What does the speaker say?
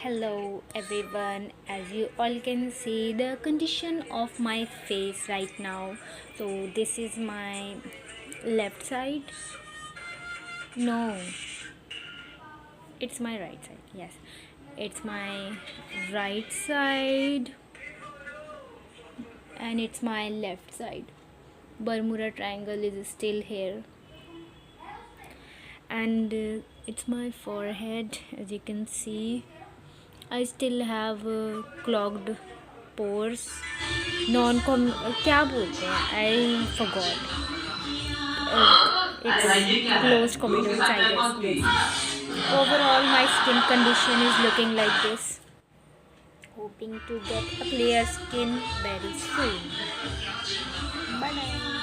Hello everyone, as you all can see the condition of my face right now. So this is my left side. No, it's my right side. Yes, it's my right side and it's my left side. Bermuda Triangle is still here, and it's my forehead. As you can see, I still have clogged pores. Non com क्या बोलते हैं I forgot it's closed comedons I guess. Yes, overall my skin condition is looking like this. Hoping to get a clear skin very soon. Bye bye.